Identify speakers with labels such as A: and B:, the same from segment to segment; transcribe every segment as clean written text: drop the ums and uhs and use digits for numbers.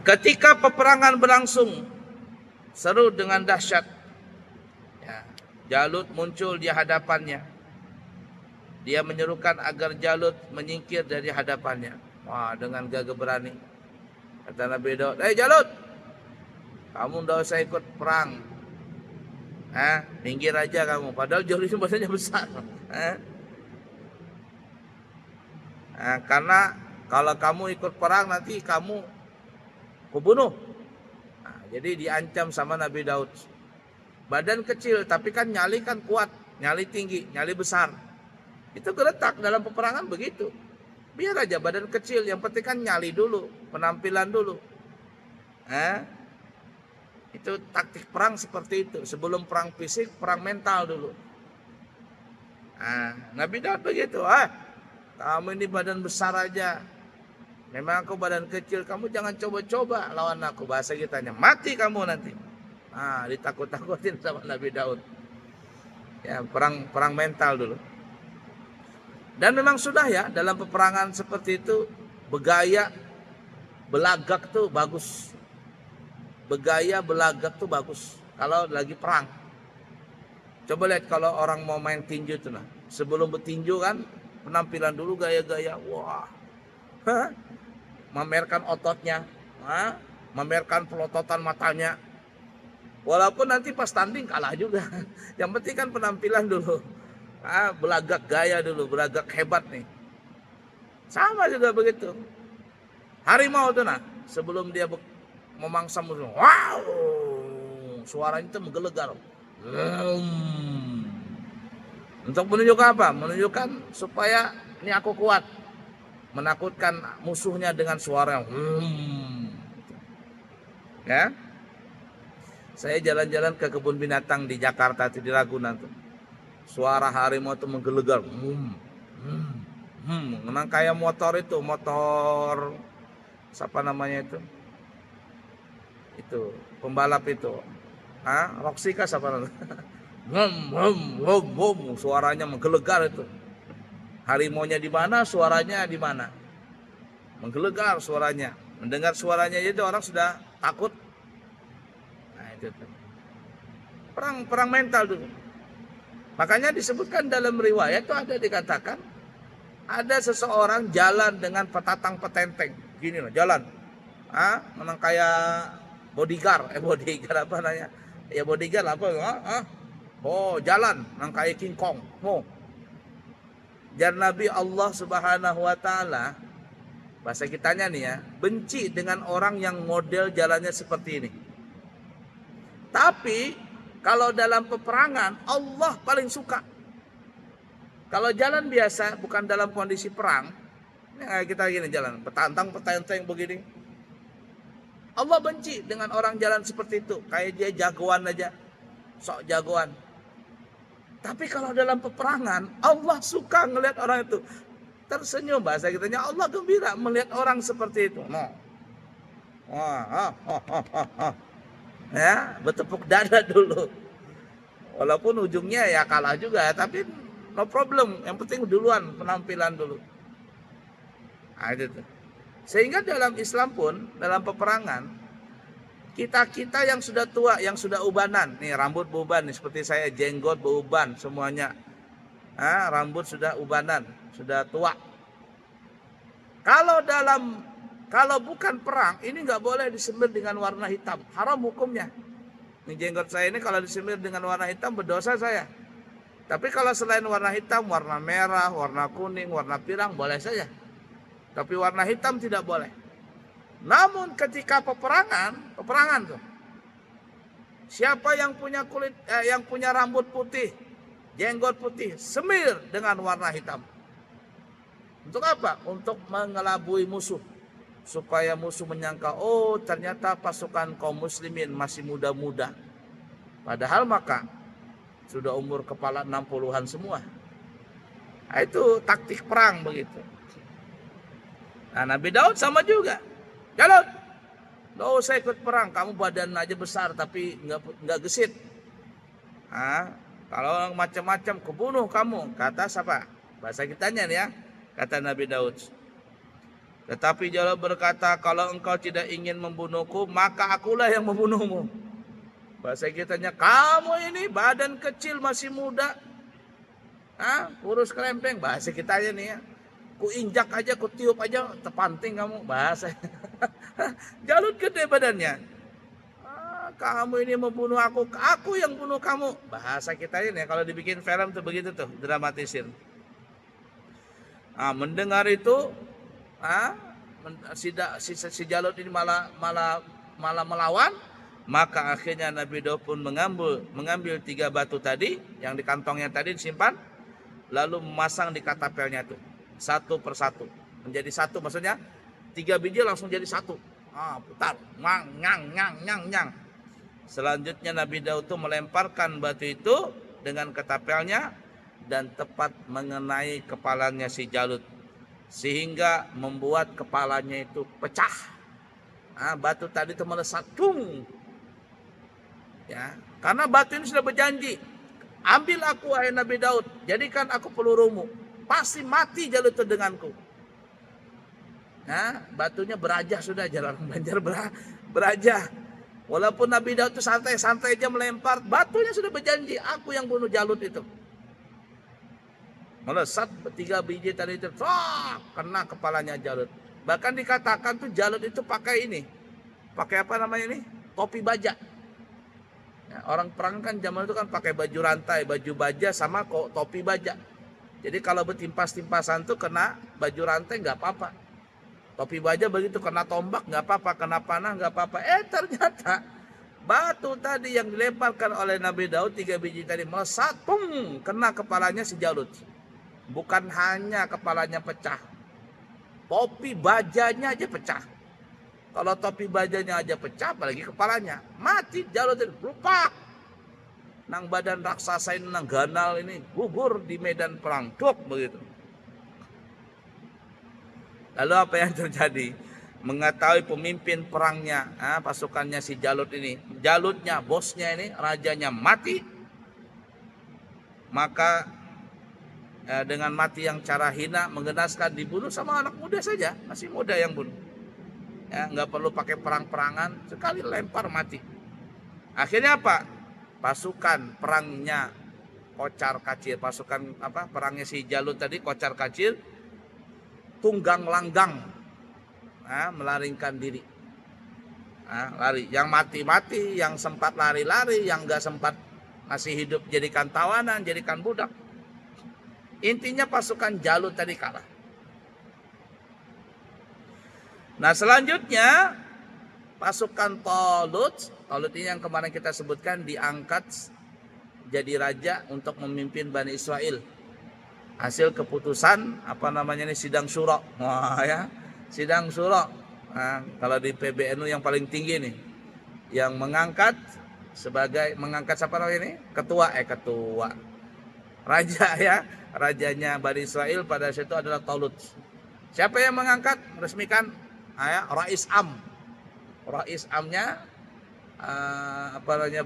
A: Ketika peperangan berlangsung seru dengan dahsyat, ya, Jalut muncul di hadapannya. Dia menyerukan agar Jalut menyingkir dari hadapannya. Wah, dengan gagah berani kata Nabi Daud, Jalut, kamu tidak usah ikut perang. Minggir aja kamu. Padahal Jalut itu badannya besar. Karena kalau kamu ikut perang nanti kamu kubunuh. Jadi diancam sama Nabi Daud. Badan kecil tapi kan nyali kan kuat, nyali tinggi, nyali besar. Itu geletak dalam peperangan begitu. Biar aja badan kecil, yang penting kan nyali dulu, penampilan dulu. Itu taktik perang seperti itu. Sebelum perang fisik, perang mental dulu. Nabi Daud begitu. Kamu ini badan besar aja. Memang aku badan kecil, kamu jangan coba-coba lawan aku. Bahasa kitanya, mati kamu nanti. Ditakut-takutin sama Nabi Daud. Ya, perang mental dulu. Dan memang sudah ya, dalam peperangan seperti itu, bergaya, belagak tuh bagus. Bergaya, belagak tuh bagus kalau lagi perang. Coba lihat kalau orang mau main tinju tuh, sebelum bertinju kan, penampilan dulu gaya-gaya, wah, mamerkan ototnya, mamerkan pelototan matanya. Walaupun nanti pas tanding kalah juga. Yang penting kan penampilan dulu. Belagak gaya dulu, belagak hebat nih. Sama juga begitu. Harimau tuh sebelum dia memangsa musuh, wow, suaranya itu menggelegar. Untuk menunjukkan apa? Menunjukkan supaya ini aku kuat. Menakutkan musuhnya dengan suara ya. Saya jalan-jalan ke kebun binatang di Jakarta, di Ragunan tuh. Suara harimau itu menggelegar. Memang kayak motor itu, motor siapa namanya itu? Itu pembalap itu. Roxy kah siapa namanya? Suaranya menggelegar itu. Harimaunya di mana, suaranya di mana. Menggelegar suaranya. Mendengar suaranya itu orang sudah takut. Itu perang mental dulu. Makanya disebutkan dalam riwayat itu ada dikatakan ada seseorang jalan dengan petatang petenteng, gini loh jalan, memang kayak bodyguard apa namanya? Ya bodyguard apa? Jalan, memang kayak King Kong. Dan Nabi Allah Subhanahu Wa Taala, bahasa kitanya nih ya, benci dengan orang yang model jalannya seperti ini. Tapi kalau dalam peperangan Allah paling suka. Kalau jalan biasa bukan dalam kondisi perang, kita gini jalan, petantang begini. Allah benci dengan orang jalan seperti itu, kayak dia jagoan aja, sok jagoan. Tapi kalau dalam peperangan Allah suka ngelihat orang itu tersenyum, bahasa kitanya Allah gembira melihat orang seperti itu. Ya, bertepuk dada dulu. Walaupun ujungnya ya kalah juga, tapi no problem. Yang penting duluan, penampilan dulu. Gitu. Sehingga dalam Islam pun, dalam peperangan, kita yang sudah tua, yang sudah ubanan, nih rambut beruban, nih, seperti saya, jenggot beruban semuanya. Rambut sudah ubanan, sudah tua. Kalau bukan perang, ini nggak boleh disemir dengan warna hitam, haram hukumnya. Ini jenggot saya ini kalau disemir dengan warna hitam berdosa saya. Tapi kalau selain warna hitam, warna merah, warna kuning, warna pirang boleh saja. Tapi warna hitam tidak boleh. Namun ketika peperangan tuh, siapa yang punya yang punya rambut putih, jenggot putih, semir dengan warna hitam. Untuk apa? Untuk mengelabui musuh. Supaya musuh menyangka, oh ternyata pasukan kaum muslimin masih muda-muda. Padahal maka sudah umur kepala 60-an semua. Itu taktik perang begitu. Nabi Daud sama juga. Jalut, gak usah ikut perang, kamu badan aja besar tapi nggak gesit. Kalau macam-macam kebunuh kamu, kata siapa? Bahasa kitanya nih ya, kata Nabi Daud. Tetapi Jalut berkata, kalau engkau tidak ingin membunuhku, maka akulah yang membunuhmu. Bahasa kitanya, kamu ini badan kecil masih muda, kurus kelempeng. Bahasa kitanya nih ya, ku injak aja, ku tiup aja, terpanting kamu. Bahasa Jalut gede badannya. Kamu ini membunuh aku yang bunuh kamu. Bahasa kita ini kalau dibikin film tuh begitu tuh, dramatisir. Mendengar itu, si Jalut ini malah melawan. Maka akhirnya Nabi Daud pun mengambil 3 batu tadi yang di kantongnya tadi disimpan, lalu memasang di katapelnya itu satu persatu menjadi satu, maksudnya 3 biji langsung jadi satu. Putar, nyang. Selanjutnya Nabi Daud itu melemparkan batu itu dengan ketapelnya dan tepat mengenai kepalanya si Jalut, sehingga membuat kepalanya itu pecah. Batu tadi itu melesat, ya, karena batu ini sudah berjanji, ambil aku wahai Nabi Daud, jadikan aku pelurumu, pasti mati Jalut itu denganku. Batunya berajah sudah, jalan Banjar berajah. Walaupun Nabi Daud itu santai-santai aja melempar, batunya sudah berjanji, aku yang bunuh Jalut itu. Melesat 3 biji tadi itu, kena kepalanya Jalut. Bahkan dikatakan tuh Jalut itu pakai apa namanya ini? Topi baja. Ya, orang perang kan zaman itu kan pakai baju rantai, baju baja sama topi baja. Jadi kalau bertimpas-timpasan tuh kena baju rantai nggak apa-apa. Topi baja begitu kena tombak nggak apa-apa, kena panah nggak apa-apa. Ternyata batu tadi yang dilemparkan oleh Nabi Daud 3 biji tadi melesat, kena kepalanya si Jalut. Bukan hanya kepalanya pecah, topi bajanya aja pecah. Kalau topi bajanya aja pecah, apalagi kepalanya. Mati Jalut itu, lupa. Nang badan raksasa ini, nang ganal ini, gugur di medan perang. Begitu. Lalu apa yang terjadi? Mengetahui pemimpin perangnya, pasukannya si Jalut ini, Jalutnya, bosnya ini, rajanya mati. Maka dengan mati yang cara hina, mengenaskan, dibunuh sama anak muda saja, masih muda yang bunuh. Nggak perlu pakai perang-perangan, sekali lempar mati. Akhirnya apa? Pasukan perangnya kocar kacir, perangnya si Jalut tadi kocar kacir, tunggang langgang, melarikan diri, lari. Yang mati, yang sempat lari-lari, yang nggak sempat masih hidup jadikan tawanan, jadikan budak. Intinya pasukan Jalut tadi kalah. Nah selanjutnya pasukan Talut ini yang kemarin kita sebutkan, diangkat jadi raja untuk memimpin Bani Israel. Hasil keputusan sidang syura. Sidang syura. Kalau di PBNU yang paling tinggi nih, yang mengangkat siapa namanya ini? Ketua raja ya, rajanya Bani Israel pada saat itu adalah Talut. Siapa yang mengangkat? Resmikan Rais Amnya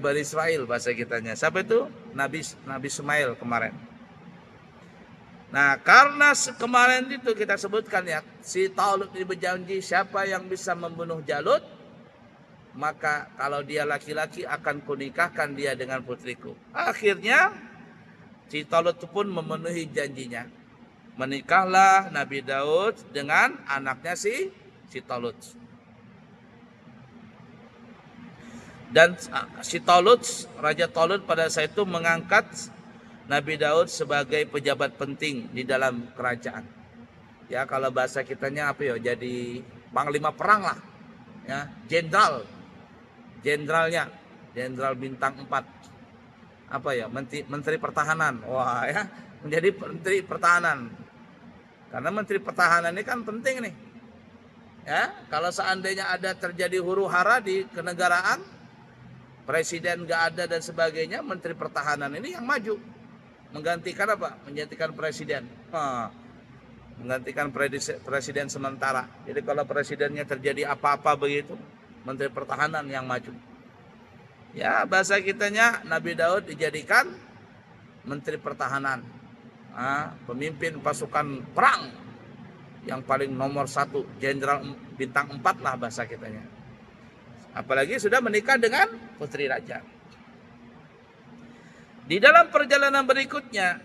A: Bani Israel bahasa kitanya. Siapa itu? Nabi Ismail kemarin. Nah, karena kemarin itu kita sebutkan ya, si Talut ini berjanji siapa yang bisa membunuh Jalut, maka kalau dia laki-laki akan kunikahkan dia dengan putriku. Akhirnya si Talut pun memenuhi janjinya. Menikahlah Nabi Daud dengan anaknya si Talut. Dan si Talut, Raja Talut pada saat itu mengangkat Nabi Daud sebagai pejabat penting di dalam kerajaan. Ya, kalau bahasa kitanya jadi panglima perang lah. Ya, jenderal bintang 4. Menteri pertahanan. Menjadi menteri pertahanan. Karena menteri pertahanan ini kan penting nih. Ya, kalau seandainya ada terjadi huru-hara di kenegaraan, presiden gak ada dan sebagainya, menteri pertahanan ini yang maju menggantikan presiden, menggantikan presiden sementara. Jadi kalau presidennya terjadi apa-apa begitu, menteri pertahanan yang maju. Ya, bahasa kitanya Nabi Daud dijadikan menteri pertahanan, pemimpin pasukan perang. yang paling nomor 1, jenderal bintang 4 lah bahasa kitanya. Apalagi sudah menikah dengan putri raja. Di dalam perjalanan berikutnya,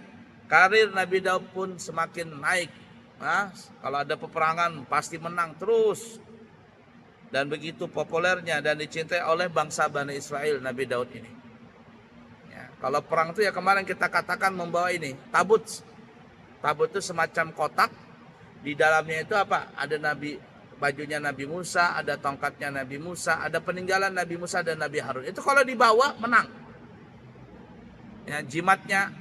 A: karir Nabi Daud pun semakin naik. Nah, kalau ada peperangan pasti menang terus. Dan begitu populernya dan dicintai oleh bangsa Bani Israel Nabi Daud ini. Ya, kalau perang itu ya kemarin kita katakan membawa ini, tabut. Tabut itu semacam kotak. Di dalamnya itu apa? Ada bajunya Nabi Musa, ada tongkatnya Nabi Musa, ada peninggalan Nabi Musa dan Nabi Harun. Itu kalau dibawa menang. Ya, jimatnya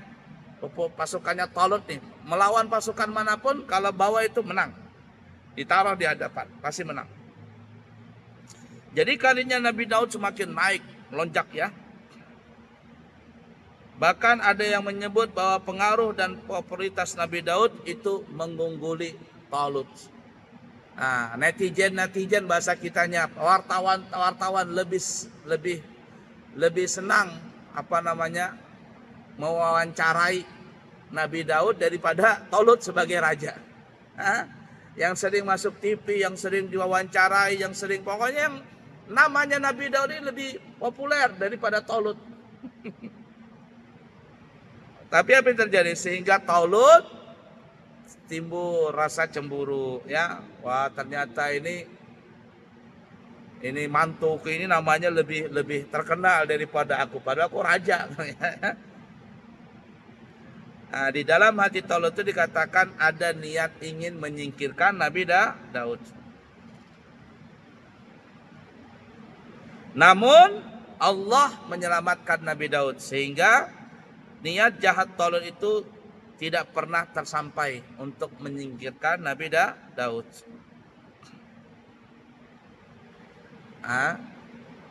A: pasukannya Talut nih, melawan pasukan manapun kalau bawa itu menang. Ditaruh di hadapan, pasti menang. Jadi karirnya Nabi Daud semakin naik, melonjak ya. Bahkan ada yang menyebut bahwa pengaruh dan popularitas Nabi Daud itu mengungguli Talut. Nah, netizen bahasa kitanya, wartawan lebih senang mewawancarai Nabi Daud daripada Talut sebagai raja. Yang sering masuk TV, yang sering diwawancarai, pokoknya yang namanya Nabi Daud ini lebih populer daripada Talut. Tapi apa yang terjadi? Sehingga Talut timbul rasa cemburu ya. Wah, ternyata ini mantuku ini namanya lebih terkenal daripada aku, padahal aku raja. Nah, di dalam hati Talut itu dikatakan ada niat ingin menyingkirkan Nabi Daud. Namun Allah menyelamatkan Nabi Daud sehingga niat jahat Talut itu tidak pernah tersampai untuk menyingkirkan Nabi Daud.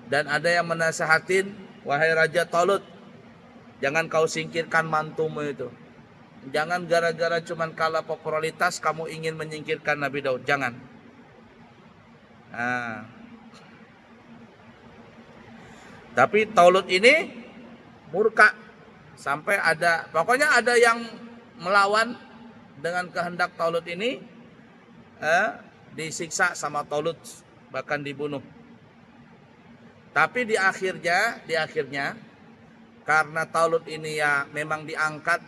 A: Dan ada yang menasehatin, wahai Raja Talut, jangan kau singkirkan mantumu itu. Jangan gara-gara cuman kalah popularitas kamu ingin menyingkirkan Nabi Daud. Jangan. Tapi Talut ini murka. Sampai pokoknya ada yang melawan dengan kehendak Talut ini. Disiksa sama Talut. Bahkan dibunuh. Tapi di akhirnya karena Talut ini ya memang diangkat